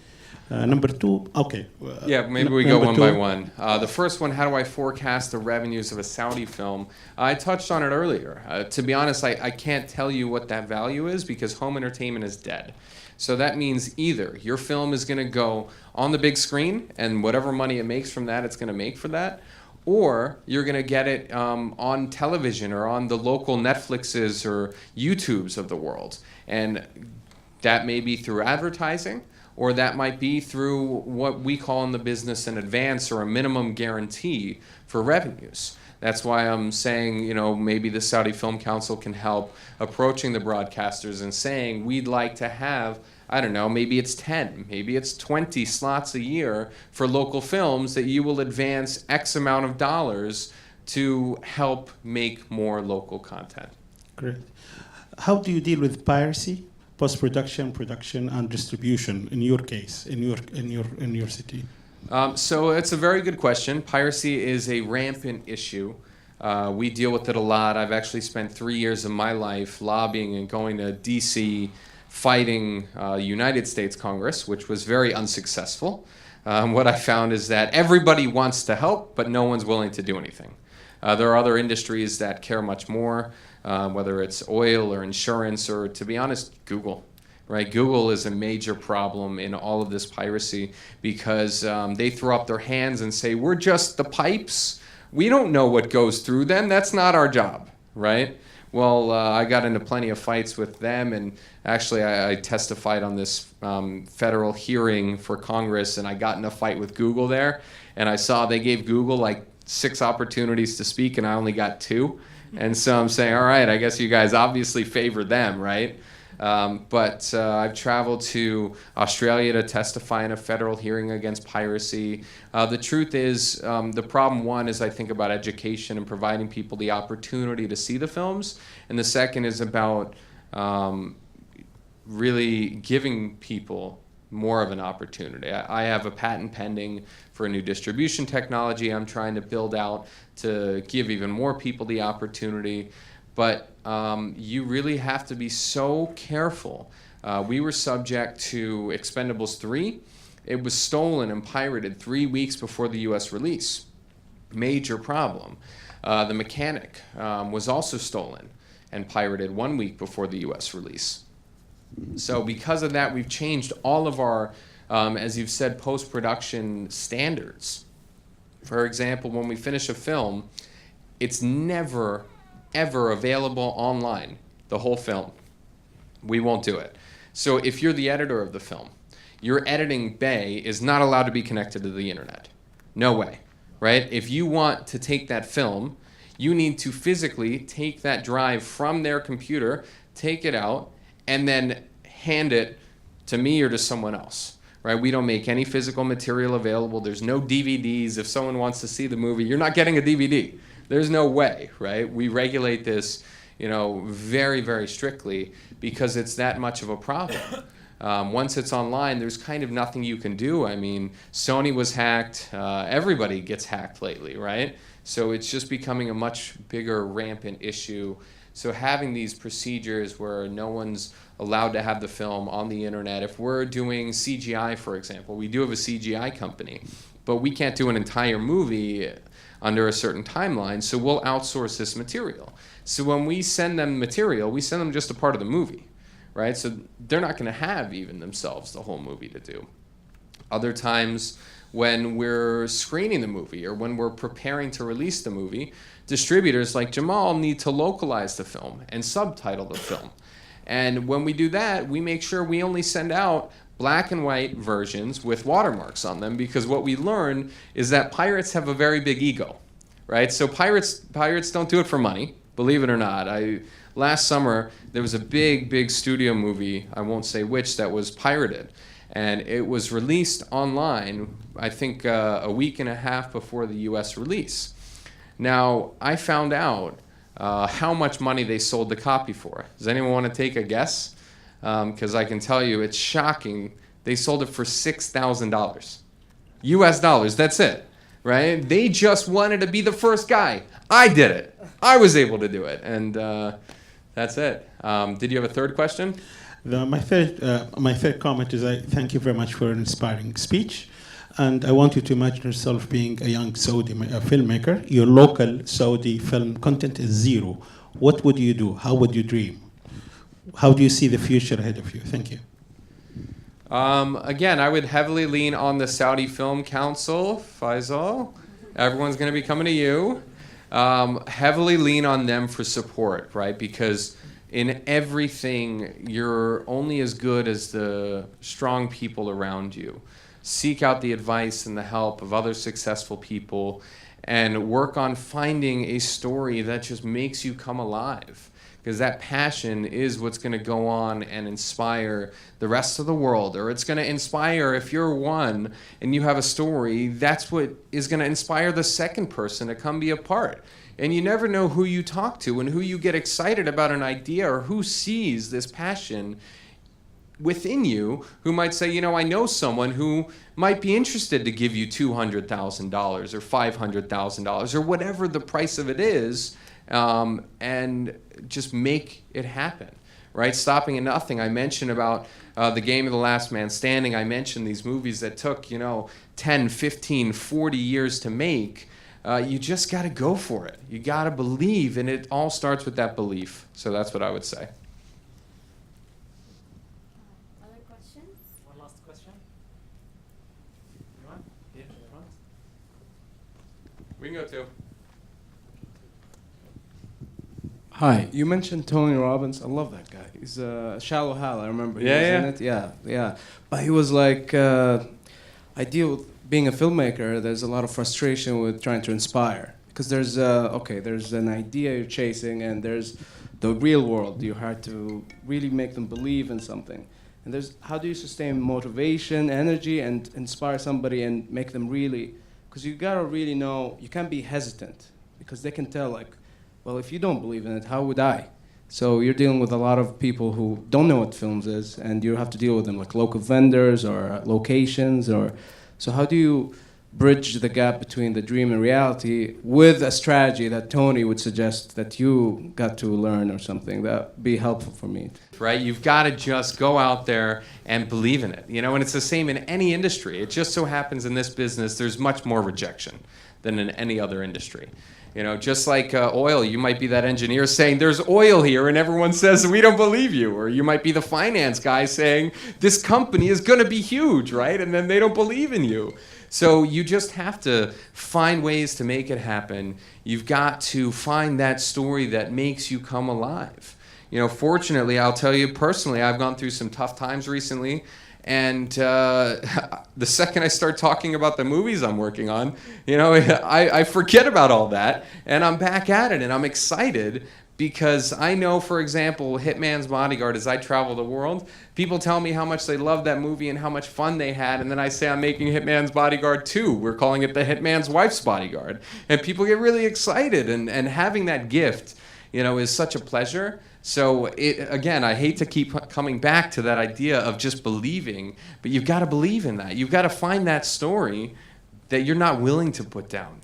Number two, okay. Yeah, maybe we go one by one. The first one, how do I forecast the revenues of a Saudi film? I touched on it earlier. To be honest, I can't tell you what that value is because home entertainment is dead. So that means either your film is going to go on the big screen and whatever money it makes from that, it's going to make for that, or you're going to get it on television or on the local Netflixes or YouTubes of the world. And that may be through advertising, or that might be through what we call in the business an advance or a minimum guarantee for revenues. That's why I'm saying, maybe the Saudi Film Council can help approaching the broadcasters and saying, we'd like to have, I don't know, maybe it's 10, maybe it's 20 slots a year for local films that you will advance X amount of dollars to help make more local content. Great. How do you deal with piracy, post-production, production, and distribution in your case, in your city? So it's a very good question. Piracy is a rampant issue. We deal with it a lot. I've actually spent 3 years of my life lobbying and going to DC fighting United States Congress, which was very unsuccessful. What I found is that everybody wants to help, but no one's willing to do anything. There are other industries that care much more, whether it's oil or insurance or, to be honest, Google. Right, Google is a major problem in all of this piracy because they throw up their hands and say, we're just the pipes. We don't know what goes through them. That's not our job, right? Well, I got into plenty of fights with them, and actually I testified on this federal hearing for Congress, and I got in a fight with Google there, and I saw they gave Google like 6 opportunities to speak, and I only got 2. And so I'm saying, all right, I guess you guys obviously favor them, right? But I've traveled to Australia to testify in a federal hearing against piracy. The truth is, the problem, one, is I think about education and providing people the opportunity to see the films. And the second is about really giving people more of an opportunity. I have a patent pending for a new distribution technology I'm trying to build out to give even more people the opportunity. But you really have to be so careful. We were subject to Expendables 3. It was stolen and pirated 3 weeks before the US release. Major problem. The Mechanic was also stolen and pirated 1 week before the US release. So because of that, we've changed all of our, as you've said, post-production standards. For example, when we finish a film, it's never ever available online, the whole film. We won't do it. So if you're the editor of the film, your editing bay is not allowed to be connected to the internet. No way, right? If you want to take that film, you need to physically take that drive from their computer, take it out, and then hand it to me or to someone else, right? We don't make any physical material available. There's no DVDs. If someone wants to see the movie, you're not getting a DVD. There's no way, right? We regulate this, very, very strictly because it's that much of a problem. Once it's online, there's kind of nothing you can do. I mean, Sony was hacked. Everybody gets hacked lately, right? So it's just becoming a much bigger, rampant issue. So having these procedures where no one's allowed to have the film on the internet. If we're doing CGI, for example, we do have a CGI company, but we can't do an entire movie under a certain timeline, so we'll outsource this material. So when we send them material, we send them just a part of the movie, right? So they're not going to have even themselves the whole movie to do. Other times when we're screening the movie or when we're preparing to release the movie, distributors like Jamal need to localize the film and subtitle the film. And when we do that, we make sure we only send out black and white versions with watermarks on them, because what we learn is that pirates have a very big ego, right? So pirates don't do it for money, believe it or not. Last summer, there was a big studio movie, I won't say which, that was pirated. And it was released online, I think a week and a half before the US release. Now, I found out how much money they sold the copy for. Does anyone want to take a guess? Because I can tell you it's shocking. They sold it for $6,000. US dollars, that's it, right? They just wanted to be the first guy. I did it. I was able to do it, and that's it. Did you have a third question? My third comment is I thank you very much for an inspiring speech. And I want you to imagine yourself being a young Saudi filmmaker. Your local Saudi film content is zero. What would you do? How would you dream? How do you see the future ahead of you? Thank you. Again, I would heavily lean on the Saudi Film Council, Faisal. Everyone's going to be coming to you. Heavily lean on them for support, right? Because in everything, you're only as good as the strong people around you. Seek out the advice and the help of other successful people and work on finding a story that just makes you come alive. Because that passion is what's going to go on and inspire the rest of the world. Or it's going to inspire, if you're one and you have a story, that's what is going to inspire the second person to come be a part. And you never know who you talk to and who you get excited about an idea or who sees this passion within you, who might say, I know someone who might be interested to give you $200,000 or $500,000 or whatever the price of it is, and just make it happen, right? Stopping at nothing. I mentioned about The Game of the Last Man Standing. I mentioned these movies that took, 10, 15, 40 years to make. you just got to go for it. You got to believe, and it all starts with that belief. So that's what I would say. Other questions? One last question. Anyone? Here in front. We can go too. Hi, you mentioned Tony Robbins. I love that guy. He's Shallow Hal. I remember. He was in it. Yeah. But he was like, I deal with being a filmmaker. There's a lot of frustration with trying to inspire because there's there's an idea you're chasing, and there's the real world. You have to really make them believe in something. And there's how do you sustain motivation, energy, and inspire somebody and make them really? Because you gotta really know. You can't be hesitant because they can tell like. Well, if you don't believe in it, how would I? So you're dealing with a lot of people who don't know what films is, and you have to deal with them like local vendors or locations. So how do you bridge the gap between the dream and reality with a strategy that Tony would suggest that you got to learn or something that would be helpful for me? Right? You've got to just go out there and believe in it. You know, and it's the same in any industry. It just so happens in this business, there's much more rejection than in any other industry. You know, just like oil, you might be that engineer saying, there's oil here, and everyone says, we don't believe you. Or you might be the finance guy saying, this company is going to be huge, right? And then they don't believe in you. So you just have to find ways to make it happen. You've got to find that story that makes you come alive. You know, fortunately, I'll tell you personally, I've gone through some tough times recently. And the second I start talking about the movies I'm working on, you know, I forget about all that, and I'm back at it, and I'm excited because I know, for example, Hitman's Bodyguard, as I travel the world, people tell me how much they love that movie and how much fun they had, and then I say I'm making Hitman's Bodyguard 2. We're calling it the Hitman's Wife's Bodyguard. And people get really excited, and having that gift, you know, is such a pleasure. So, again, I hate to keep coming back to that idea of just believing, but you've got to believe in that. You've got to find that story that you're not willing to put down.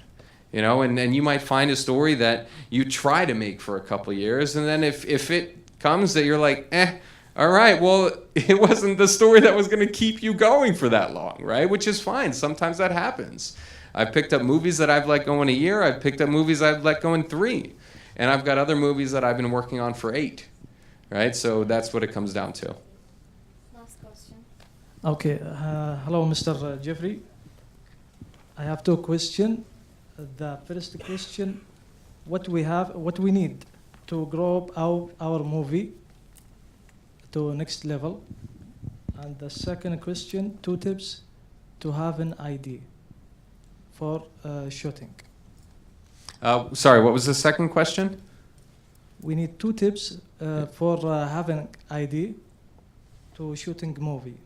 You know, and you might find a story that you try to make for a couple of years, and then if it comes that you're like, all right, well, it wasn't the story that was going to keep you going for that long, right? Which is fine. Sometimes that happens. I've picked up movies that I've let go in a year. I've picked up movies I've let go in 3. And I've got other movies that I've been working on for 8, right? So that's what it comes down to. Last question. Okay. Hello, Mr. Jeffrey. I have 2 questions. The first question, what we need to grow up our movie to next level. And the second question, 2 tips to have an idea for shooting. Sorry, what was the second question? We need 2 tips for having idea to shooting movie.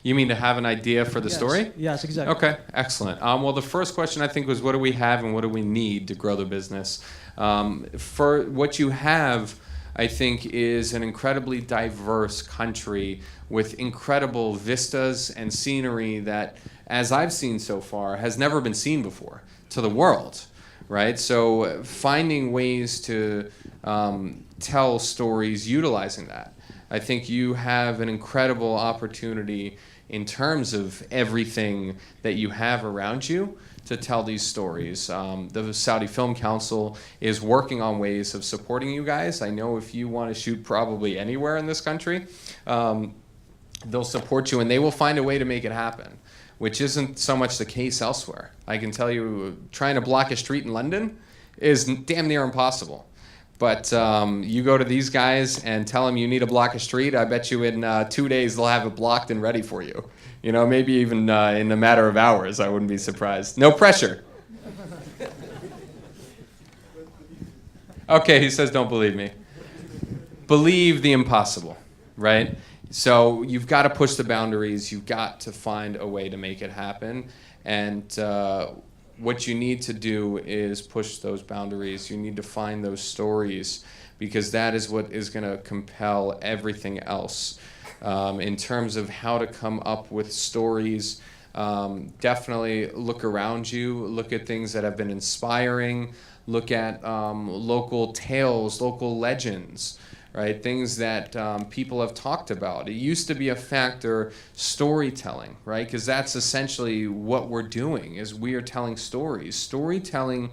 You mean to have an idea for the story? Yes, exactly. Okay, excellent. Well, the first question I think was, what do we have and what do we need to grow the business? For what you have, I think, is an incredibly diverse country with incredible vistas and scenery that, as I've seen so far, has never been seen before to the world. Right, so finding ways to tell stories utilizing that. I think you have an incredible opportunity in terms of everything that you have around you to tell these stories. The Saudi Film Council is working on ways of supporting you guys. I know if you want to shoot probably anywhere in this country, they'll support you and they will find a way to make it happen, which isn't so much the case elsewhere. I can tell you, trying to block a street in London is damn near impossible. But you go to these guys and tell them you need to block a street, I bet you in 2 days they'll have it blocked and ready for you. You know, maybe even in a matter of hours, I wouldn't be surprised. No pressure. Okay, he says don't believe me. Believe the impossible, right? So you've got to push the boundaries. You've got to find a way to make it happen. And what you need to do is push those boundaries. You need to find those stories because that is what is going to compel everything else. In terms of how to come up with stories, definitely look around you. Look at things that have been inspiring. Look at local tales, local legends. right? Things that people have talked about. It used to be a factor, storytelling, right? Because that's essentially what we're doing, is we are telling stories. Storytelling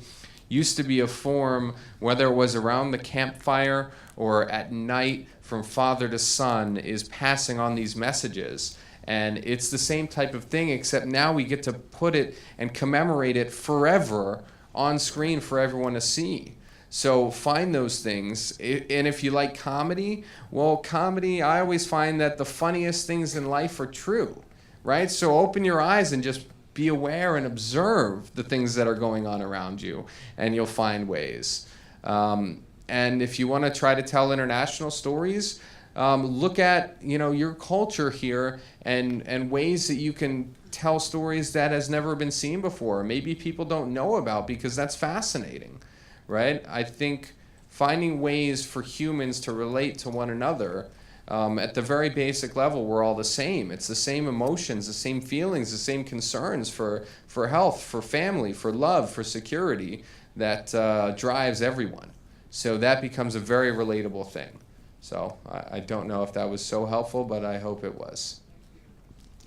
used to be a form, whether it was around the campfire or at night from father to son, is passing on these messages. And it's the same type of thing, except now we get to put it and commemorate it forever on screen for everyone to see. So find those things. And if you like comedy, well, comedy, I always find that the funniest things in life are true, right? So open your eyes and just be aware and observe the things that are going on around you, and you'll find ways. And if you want to try to tell international stories, look at, you know, your culture here and ways that you can tell stories that has never been seen before. Maybe people don't know about, because that's fascinating, right? I think finding ways for humans to relate to one another, at the very basic level, we're all the same. It's the same emotions, the same feelings, the same concerns for health, for family, for love, for security that drives everyone. So that becomes a very relatable thing. So I don't know if that was so helpful, but I hope it was.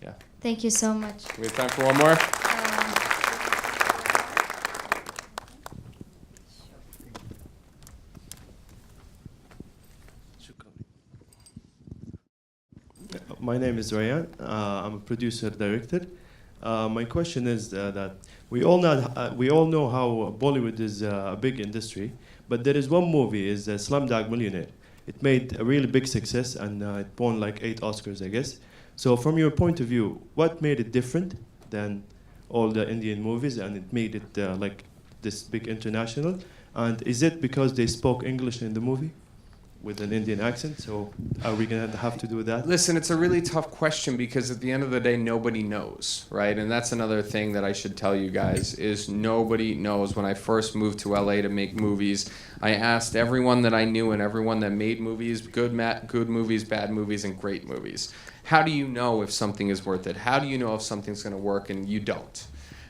Yeah. Thank you so much. We have time for one more? My name is Ryan. I'm a producer director. My question is that we all know how Bollywood is a big industry, but there is one movie, is Slumdog Millionaire. It made a really big success, and it won like 8 Oscars, I guess. So from your point of view, what made it different than all the Indian movies, and it made it like this big international? And is it because they spoke English in the movie with an Indian accent? So are we going to have to do that? Listen, it's a really tough question, because at the end of the day, nobody knows, right? And that's another thing that I should tell you guys, is nobody knows. When I first moved to LA to make movies, I asked everyone that I knew and everyone that made movies, good movies, bad movies, and great movies, how do you know if something is worth it? How do you know if something's going to work? And you don't,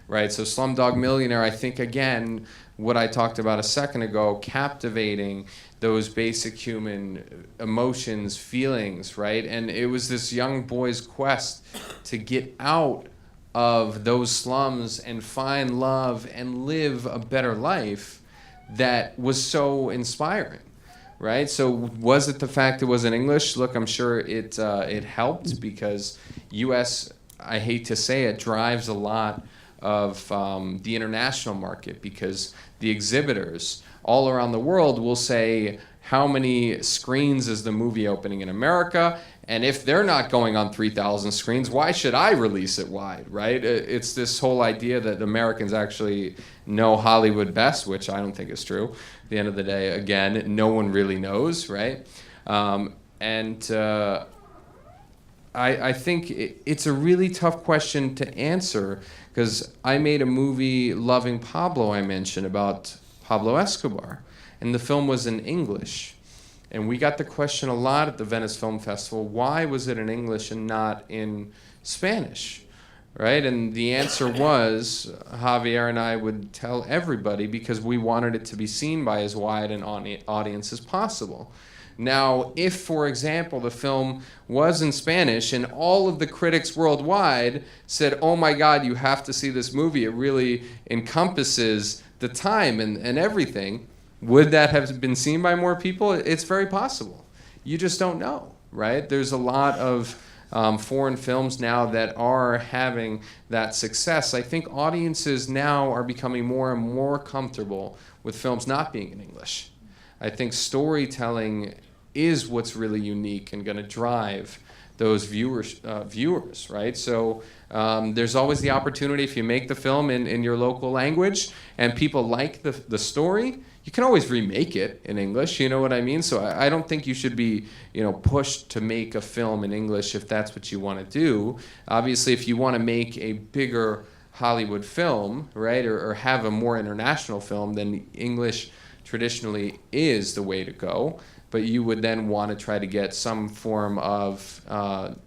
right? So Slumdog Millionaire, I think, again, what I talked about a second ago, captivating those basic human emotions, feelings, right? And it was this young boy's quest to get out of those slums and find love and live a better life that was so inspiring, right? So was it the fact it was in English? Look, I'm sure it helped, because U.S., I hate to say it, drives a lot of the international market, because the exhibitors all around the world will say, how many screens is the movie opening in America? And if they're not going on 3,000 screens, why should I release it wide, right? It's this whole idea that Americans actually know Hollywood best, which I don't think is true. At the end of the day, again, no one really knows, right? I think it's a really tough question to answer, because I made a movie, Loving Pablo, I mentioned, about Pablo Escobar, and the film was in English. And we got the question a lot at the Venice Film Festival, why was it in English and not in Spanish, right? And the answer was, Javier and I would tell everybody, because we wanted it to be seen by as wide an audience as possible. Now, if, for example, the film was in Spanish and all of the critics worldwide said, oh my God, you have to see this movie, it really encompasses the time and everything, would that have been seen by more people? It's very possible. You just don't know, right? There's a lot of foreign films now that are having that success. I think audiences now are becoming more and more comfortable with films not being in English. I think storytelling is what's really unique and going to drive those viewers, right? So there's always the opportunity, if you make the film in your local language and people like the story, you can always remake it in English, you know what I mean? So I don't think you should be, pushed to make a film in English if that's what you want to do. Obviously, if you want to make a bigger Hollywood film, right, or have a more international film, then English traditionally is the way to go. But you would then want to try to get some form of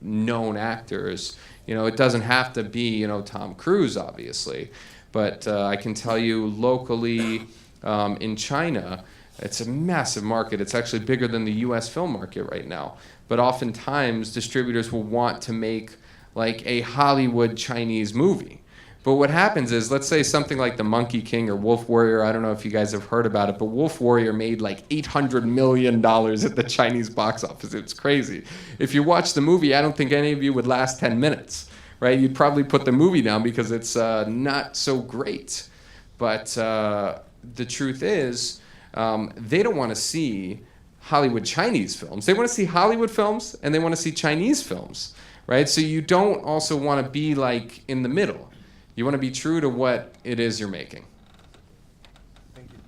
known actors. It doesn't have to be, Tom Cruise, obviously. But I can tell you locally in China, It's a massive market. It's actually bigger than the US film market right now. But oftentimes, distributors will want to make like a Hollywood Chinese movie. But what happens is, let's say something like The Monkey King or Wolf Warrior, I don't know if you guys have heard about it, but Wolf Warrior made like $800 million at the Chinese box office. It's crazy. If you watch the movie, I don't think any of you would last 10 minutes, right? You'd probably put the movie down because it's not so great. But the truth is, they don't want to see Hollywood Chinese films. They want to see Hollywood films and they want to see Chinese films, right? So you don't also want to be like in the middle. You want to be true to what it is you're making. Thank you.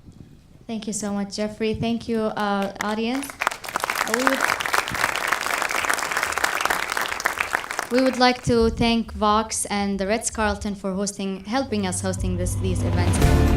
Thank you so much, Jeffrey. Thank you, audience. We would like to thank Vox and the Ritz-Carlton for helping us hosting these events.